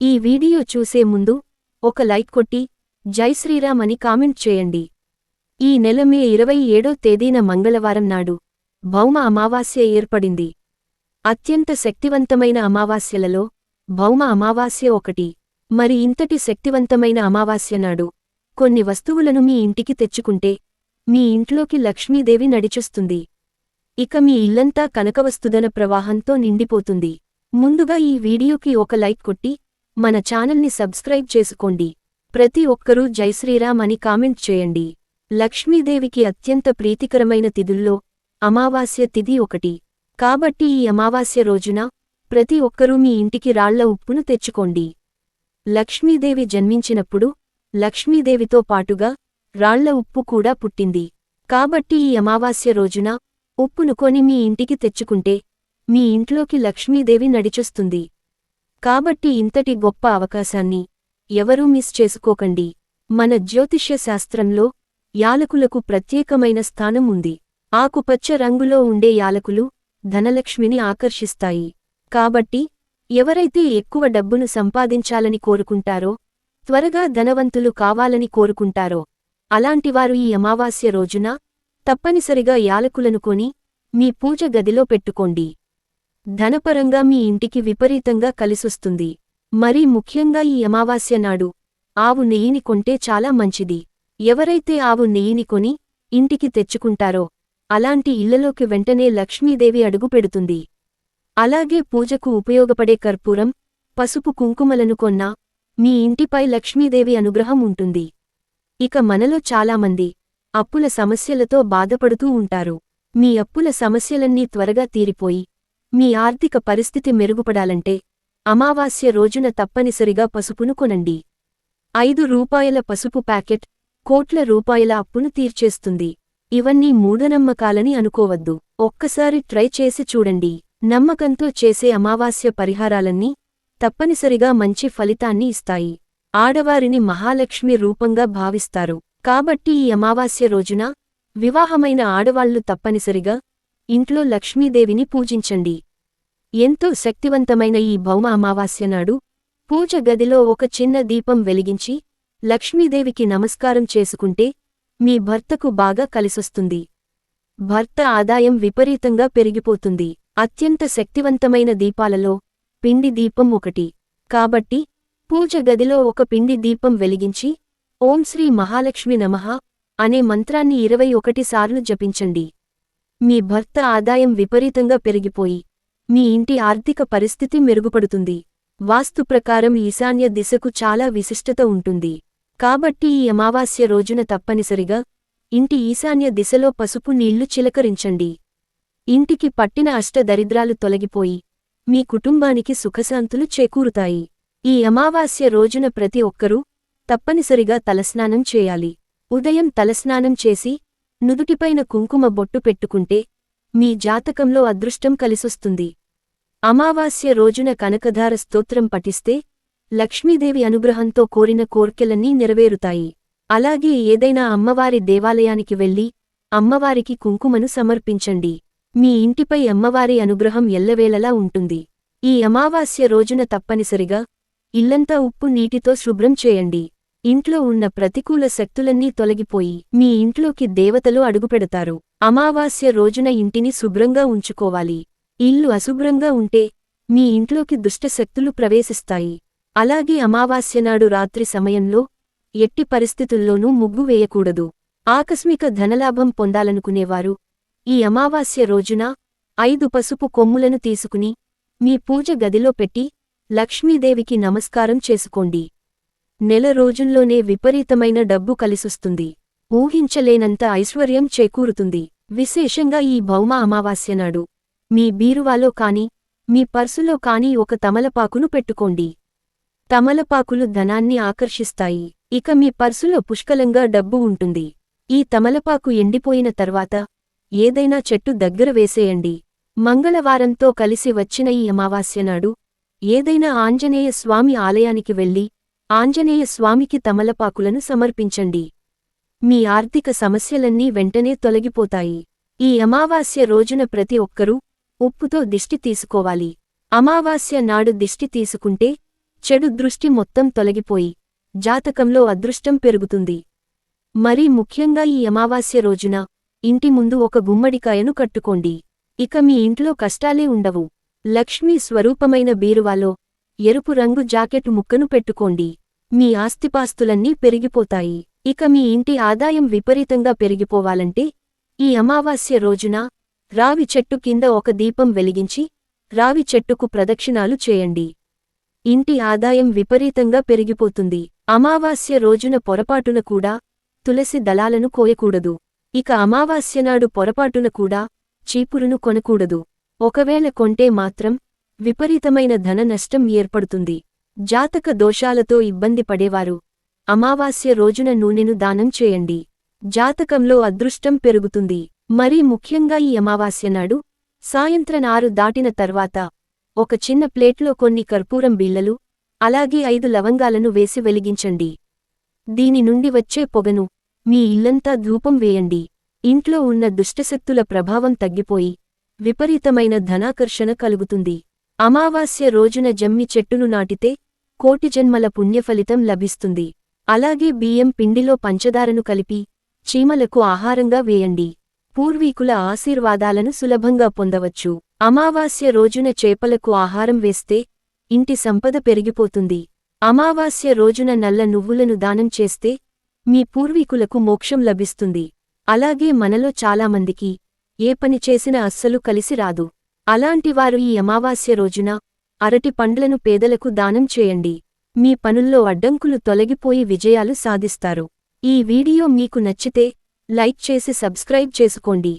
ఈ వీడియో చూసే ముందు ఒక లైక్ కొట్టి జై శ్రీరామ్ అని కామెంట్ చేయండి. ఈ నెల మే 27వ తేదీన మంగళవారం నాడు భౌమ అమావాస్య ఏర్పడింది. అత్యంత శక్తివంతమైన అమావాస్యలలో భౌమ అమావాస్య ఒకటి. మరి ఇంతటి శక్తివంతమైన అమావాస్య నాడు కొన్ని వస్తువులను మీ ఇంటికి తెచ్చుకుంటే మీ ఇంట్లోకి లక్ష్మీదేవి నడిచొస్తుంది. ఇక మీ ఇల్లంతా కనకవస్తుధన ప్రవాహంతో నిండిపోతుంది. ముందుగా ఈ వీడియోకి ఒక లైక్ కొట్టి మన ఛానల్ని సబ్స్క్రైబ్ చేసుకోండి. ప్రతి ఒక్కరూ జై శ్రీరామ్ అని కామెంట్ చేయండి. లక్ష్మీదేవికి అత్యంత ప్రీతికరమైన తిథుల్లో అమావాస్య తిథి ఒకటి. కాబట్టి ఈ అమావాస్య రోజున ప్రతి ఒక్కరూ మీ ఇంటికి రాళ్ల ఉప్పును తెచ్చుకోండి. లక్ష్మీదేవి జన్మించినప్పుడు లక్ష్మీదేవితో పాటుగా రాళ్ల ఉప్పు కూడా పుట్టింది. కాబట్టి ఈ అమావాస్య రోజున ఉప్పును కొని మీ ఇంటికి తెచ్చుకుంటే మీ ఇంట్లోకి లక్ష్మీదేవి నడిచొస్తుంది. కాబట్టి ఇంతటి గొప్ప అవకాశాన్ని ఎవరూ మిస్ చేసుకోకండి. మన జ్యోతిష్య శాస్త్రంలో యాలకులకు ప్రత్యేకమైన స్థానం ఉంది. ఆకుపచ్చ రంగులో ఉండే యాలకులు ధనలక్ష్మిని ఆకర్షిస్తాయి. కాబట్టి ఎవరైతే ఎక్కువ డబ్బును సంపాదించాలని కోరుకుంటారో, త్వరగా ధనవంతులు కావాలని కోరుకుంటారో అలాంటివారు ఈ అమావాస్య రోజున తప్పనిసరిగా యాలకులను కొని మీ పూజ గదిలో పెట్టుకోండి. ధనపరంగా మీ ఇంటికి విపరీతంగా కలిసొస్తుంది. మరీ ముఖ్యంగా ఈ అమావాస్య నాడు ఆవు నెయ్యిని కొంటే చాలా మంచిది. ఎవరైతే ఆవు నెయ్యిని కొని ఇంటికి తెచ్చుకుంటారో అలాంటి ఇళ్లలోకి వెంటనే లక్ష్మీదేవి అడుగుపెడుతుంది. అలాగే పూజకు ఉపయోగపడే కర్పూరం, పసుపు కుంకుమలను కొన్నా మీ ఇంటిపై లక్ష్మీదేవి అనుగ్రహం ఉంటుంది. ఇక మనలో చాలామంది అప్పుల సమస్యలతో బాధపడుతూ ఉంటారు. మీ అప్పుల సమస్యలన్నీ త్వరగా తీరిపోయి మీ ఆర్థిక పరిస్థితి మెరుగుపడాలంటే అమావాస్య రోజున తప్పనిసరిగా పసుపును కొనండి. 5 రూపాయల పసుపు ప్యాకెట్ కోట్ల రూపాయల అప్పును తీర్చేస్తుంది. ఇవన్నీ మూఢనమ్మకాలని అనుకోవద్దు. ఒక్కసారి ట్రై చేసి చూడండి. నమ్మకంతో చేసే అమావాస్య పరిహారాలన్నీ తప్పనిసరిగా మంచి ఫలితాన్ని ఇస్తాయి. ఆడవారిని మహాలక్ష్మి రూపంగా భావిస్తారు. కాబట్టి ఈ అమావాస్య రోజున వివాహమైన ఆడవాళ్లు తప్పనిసరిగా ఇంట్లో లక్ష్మీదేవిని పూజించండి. ఎంతో శక్తివంతమైన ఈ భౌమ అమావాస్య నాడు పూజ గదిలో ఒక చిన్న దీపం వెలిగించి లక్ష్మీదేవికి నమస్కారం చేసుకుంటే మీ భర్తకు బాగా కలిసొస్తుంది. భర్త ఆదాయం విపరీతంగా పెరిగిపోతుంది. అత్యంత శక్తివంతమైన దీపాలలో పిండి దీపం ఒకటి. కాబట్టి పూజ గదిలో ఒక పిండి దీపం వెలిగించి ఓం శ్రీ మహాలక్ష్మి నమః అనే మంత్రాన్ని 21 సార్లు జపించండి. మీ భర్త ఆదాయం విపరీతంగా పెరిగిపోయి మీ ఇంటి ఆర్థిక పరిస్థితి మెరుగుపడుతుంది. వాస్తు ప్రకారం ఈశాన్య దిశకు చాలా విశిష్టత ఉంటుంది. కాబట్టి ఈ అమావాస్య రోజున తప్పనిసరిగా ఇంటి ఈశాన్య దిశలో పసుపు నీళ్లు చిలకరించండి. ఇంటికి పట్టిన అష్టదరిద్రాలు తొలగిపోయి మీ కుటుంబానికి సుఖశాంతులు చేకూరుతాయి. ఈ అమావాస్య రోజున ప్రతి ఒక్కరూ తప్పనిసరిగా తలస్నానం చేయాలి. ఉదయం తలస్నానం చేసి నుదుటిపైన కుంకుమ బొట్టు పెట్టుకుంటే మీ జాతకంలో అదృష్టం కలిసొస్తుంది. అమావాస్య రోజున కనకధార స్తోత్రం పఠిస్తే లక్ష్మీదేవి అనుగ్రహంతో కోరిన కోర్కెలన్నీ నెరవేరుతాయి. అలాగే ఏదైనా అమ్మవారి దేవాలయానికి వెళ్లి అమ్మవారికి కుంకుమను సమర్పించండి. మీ ఇంటిపై అమ్మవారి అనుగ్రహం ఎల్లవేళలా ఉంటుంది. ఈ అమావాస్య రోజున తప్పనిసరిగా ఇల్లంతా ఉప్పు నీటితో శుభ్రం చేయండి. ఇంట్లో ఉన్న ప్రతికూల శక్తులన్నీ తొలగిపోయి మీ ఇంట్లోకి దేవతలు అడుగుపెడతారు. అమావాస్య రోజున ఇంటిని శుభ్రంగా ఉంచుకోవాలి. ఇల్లు అశుభ్రంగా ఉంటే మీ ఇంట్లోకి దుష్టశక్తులు ప్రవేశిస్తాయి. అలాగే అమావాస్యనాడు రాత్రి సమయంలో ఎట్టి పరిస్థితుల్లోనూ ముగ్గు వేయకూడదు. ఆకస్మిక ధనలాభం పొందాలనుకునేవారు ఈ అమావాస్య రోజున 5 పసుపు కొమ్ములను తీసుకుని మీ పూజ గదిలో పెట్టి లక్ష్మీదేవికి నమస్కారం చేసుకోండి. నెల రోజుల్లోనే విపరీతమైన డబ్బు కలిసొస్తుంది. ఊహించలేనంత ఐశ్వర్యం చేకూరుతుంది. విశేషంగా ఈ భౌమ అమావాస్య నాడు మీ బీరువాలో కాని మీ పర్సులో కాని ఒక తమలపాకును పెట్టుకోండి. తమలపాకులు ధనాన్ని ఆకర్షిస్తాయి. ఇక మీ పర్సులో పుష్కలంగా డబ్బు ఉంటుంది. ఈ తమలపాకు ఎండిపోయిన తర్వాత ఏదైనా చెట్టు దగ్గర వేసేయండి. మంగళవారంతో కలిసి వచ్చిన ఈ అమావాస్య నాడు ఏదైనా ఆంజనేయ స్వామి ఆలయానికి వెళ్లి ఆంజనేయ స్వామికి తమలపాకులను సమర్పించండి. మీ ఆర్థిక సమస్యలన్నీ వెంటనే తొలగిపోతాయి. ఈ అమావాస్య రోజున ప్రతి ఒక్కరూ ఉప్పుతో దిష్టి తీసుకోవాలి. అమావాస్య నాడు దిష్టి తీసుకుంటే చెడు దృష్టి మొత్తం తొలగిపోయి జాతకంలో అదృష్టం పెరుగుతుంది. మరీ ముఖ్యంగా ఈ అమావాస్య రోజున ఇంటి ముందు ఒక గుమ్మడికాయను కట్టుకోండి. ఇక మీ ఇంట్లో కష్టాలే ఉండవు. లక్ష్మీ స్వరూపమైన బీరువాలో ఎరుపు రంగు జాకెట్ ముక్కను పెట్టుకోండి. మీ ఆస్తిపాస్తులన్నీ పెరిగిపోతాయి. ఇక మీ ఇంటి ఆదాయం విపరీతంగా పెరిగిపోవాలంటే ఈ అమావాస్య రోజున రావి చెట్టు కింద ఒక దీపం వెలిగించి రావి చెట్టుకు ప్రదక్షిణాలు చేయండి. ఇంటి ఆదాయం విపరీతంగా పెరిగిపోతుంది. అమావాస్య రోజున పొరపాటున కూడా తులసి దళాలను కోయకూడదు. ఇక అమావాస్యనాడు పొరపాటున కూడా చీపురును కొనకూడదు. ఒకవేళ కొంటే మాత్రం విపరీతమైన ధన నష్టం ఏర్పడుతుంది. జాతక దోషాలతో ఇబ్బంది పడేవారు అమావాస్య రోజున నూనెను దానం చేయండి. జాతకంలో అదృష్టం పెరుగుతుంది. మరీ ముఖ్యంగా ఈ అమావాస్యనాడు సాయంత్రం 6 దాటిన తర్వాత ఒక చిన్న ప్లేట్లో కొన్ని కర్పూరం బిళ్లలు అలాగే 5 లవంగాలను వేసి వెలిగించండి. దీని నుండి వచ్చే పొగను మీ ఇల్లంతా ధూపం వేయండి. ఇంట్లో ఉన్న దుష్టశక్తుల ప్రభావం తగ్గిపోయి విపరీతమైన ధనాకర్షణ కలుగుతుంది. అమావాస్య రోజున జమ్మి చెట్టును నాటితే కోటి జన్మల పుణ్యఫలితం లభిస్తుంది. అలాగే బియ్యం పిండిలో పంచదారను కలిపి చీమలకు ఆహారంగా వేయండి. పూర్వీకుల ఆశీర్వాదాలను సులభంగా పొందవచ్చు. అమావాస్య రోజున చేపలకు ఆహారం వేస్తే ఇంటి సంపద పెరిగిపోతుంది. అమావాస్య రోజున నల్ల నువ్వులను దానం చేస్తే మీ పూర్వీకులకు మోక్షం లభిస్తుంది. అలాగే మనలో చాలామందికి ఏ పని చేసినా అస్సలు కలిసి రాదు. అలాంటివారు ఈ అమావాస్య రోజున అరటి పండ్లను పేదలకు దానం చేయండి. మీ పనుల్లో అడ్డంకులు తొలగిపోయి విజయాలు సాధిస్తారు. ఈ వీడియో మీకు నచ్చితే లైక్ చేసి సబ్స్క్రైబ్ చేసుకోండి.